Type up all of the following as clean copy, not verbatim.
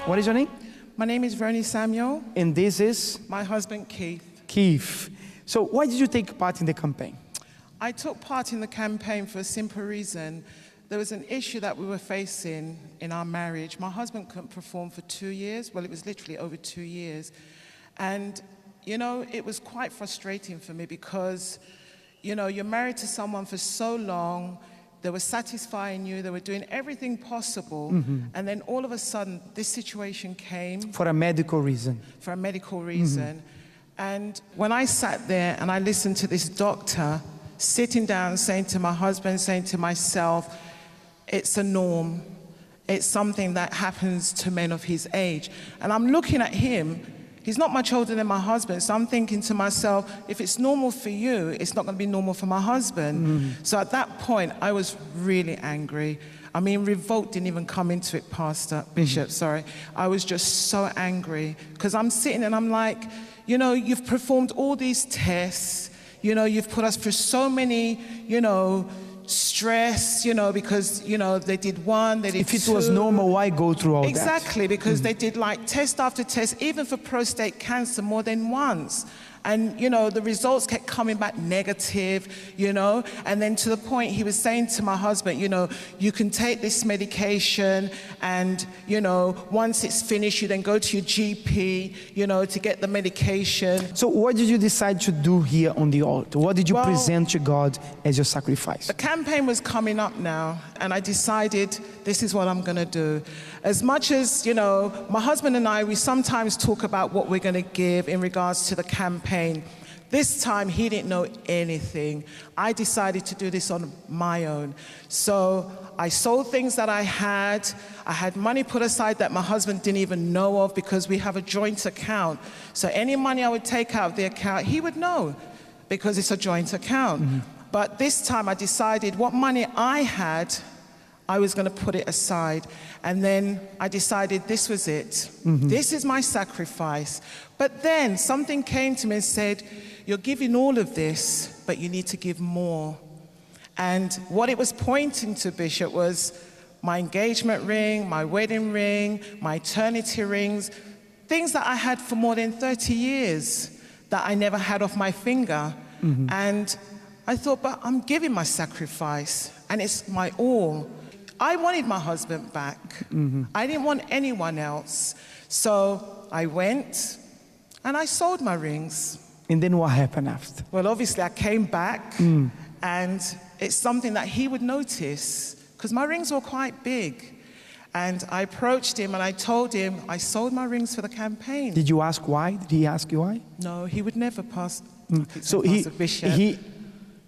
What is your name? My name is Roni Samuel. And this is? My husband, Keith. Keith. So why did you take part in the campaign? I took part in the campaign for a simple reason. There was an issue that we were facing in our marriage. My husband couldn't perform for 2 years. Well, it was literally over 2 years. And, you know, it was quite frustrating for me because, you know, you're married to someone for so long. They were satisfying you. They were doing everything possible. And then all of a sudden, this situation came. For a medical reason. For a medical reason. And when I sat there and I listened to this doctor sitting down, saying to my husband, saying to myself, it's a norm. It's something that happens to men of his age. And I'm looking at him. He's not much older than my husband, so I'm thinking to myself, if it's normal for you, it's not going to be normal for my husband. So at that point, I was really angry. I mean, revolt didn't even come into it, Bishop, sorry. I was just so angry, because I'm sitting and I'm like, you know, you've performed all these tests, you know, you've put us through so many, you know, stress, you know, because, you know, they did one, they did If it two. was normal, why go through all Exactly, because they did like test after test, even for prostate cancer more than once. And, you know, the results kept coming back negative, you know, and then to the point he was saying to my husband, you know, you can take this medication and, you know, once it's finished, you then go to your GP, you know, to get the medication. So what did you decide to do here on the altar? What did you present to God as your sacrifice? The campaign was coming up now, and I decided this is what I'm going to do. As much as, you know, my husband and I, we sometimes talk about what we're going to give in regards to the campaign. This time, he didn't know anything. I decided to do this on my own. So I sold things that I had. I had money put aside that my husband didn't even know of because we have a joint account. So any money I would take out of the account, he would know because it's a joint account. But this time I decided what money I had, I was going to put it aside. And then I decided this was it. This is my sacrifice. But then something came to me and said, you're giving all of this, but you need to give more. And what it was pointing to, Bishop, was my engagement ring, my wedding ring, my eternity rings, things that I had for more than 30 years that I never had off my finger. And I thought, but I'm giving my sacrifice, and it's my all. I wanted my husband back. I didn't want anyone else. So I went and I sold my rings. And then what happened after? Well, obviously I came back and it's something that he would notice because my rings were quite big. And I approached him and I told him I sold my rings for the campaign. Did you ask why? Did he ask you why? No, he would never pass. So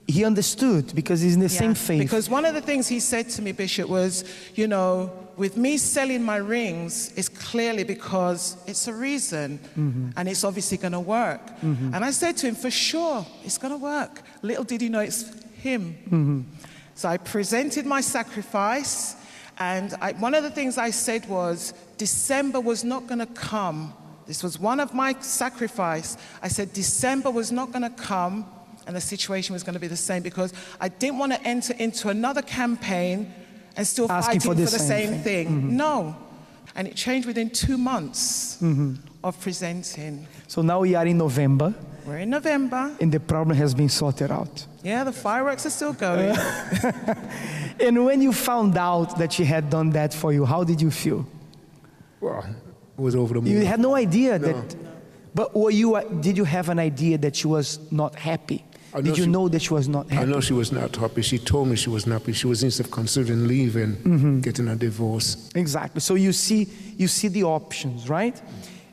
he understood because he's in the same faith. Because one of the things he said to me, Bishop, was, you know, with me selling my rings, it's clearly because it's a reason and it's obviously going to work. And I said to him, for sure, it's going to work. Little did he know it's him. So I presented my sacrifice, and one of the things I said was, December was not going to come. This was one of my sacrifice. I said, December was not going to come, and the situation was going to be the same because I didn't want to enter into another campaign and still fighting for the same thing. No. And it changed within 2 months of presenting. So now we are in November. We're in November. And the problem has been sorted out. Yeah, the fireworks are still going. And when you found out that she had done that for you, how did you feel? Well, it was over the moon. You had no idea that... But did you have an idea that she was not happy? Did you know that she was not happy? I know she was not happy. She told me she was not happy. She was instead of considering leaving, getting a divorce. Exactly. So you see the options, right?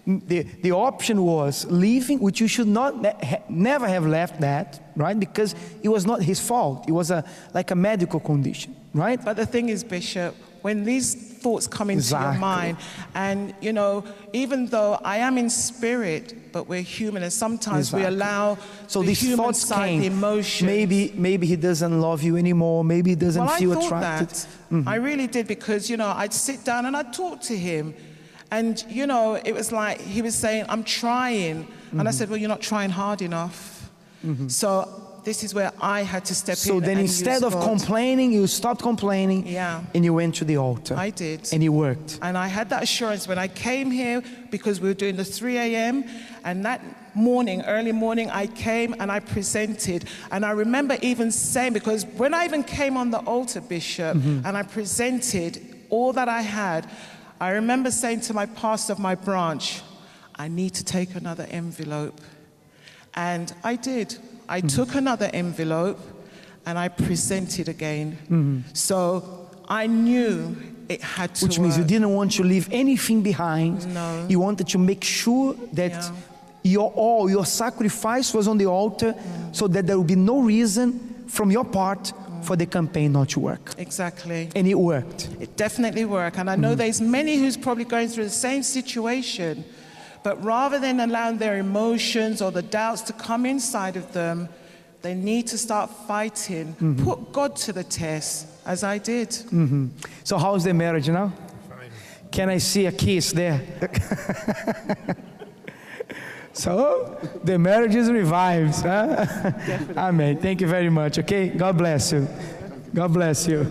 The option was leaving, which you should never have left that, right? Because it was not his fault. It was like a medical condition, right? But the thing is, Bishop, when these thoughts come into your mind, and, you know, even though I am in spirit, but we're human, and sometimes we allow the human side, the emotions. Maybe he doesn't love you anymore. Maybe he doesn't feel attracted. That. I really did, because, you know, I'd sit down and I'd talk to him. And, you know, it was like he was saying, I'm trying. And I said, well, you're not trying hard enough. So this is where I had to step in. So then and instead use of God. complaining, you stopped complaining, Yeah. and you went to the altar. I did. And it worked. And I had that assurance when I came here, because we were doing the 3 a.m. And that morning, early morning, I came and I presented. And I remember even saying, because when I even came on the altar, Bishop, and I presented all that I had, I remember saying to my pastor of my branch, I need to take another envelope. And I did. I took another envelope and I presented again. So I knew it had to Which means you work. didn't want to leave anything behind. No. You wanted to make sure that your sacrifice was on the altar, so that there would be no reason from your part for the campaign not to work. Exactly. And it worked. It definitely worked. And I know there's many who's probably going through the same situation, but rather than allowing their emotions or the doubts to come inside of them, they need to start fighting, put God to the test, as I did. So how's the marriage now? Fine. Can I see a kiss there? So the marriage is revived. Huh? Amen. Thank you very much. Okay. God bless you. God bless you.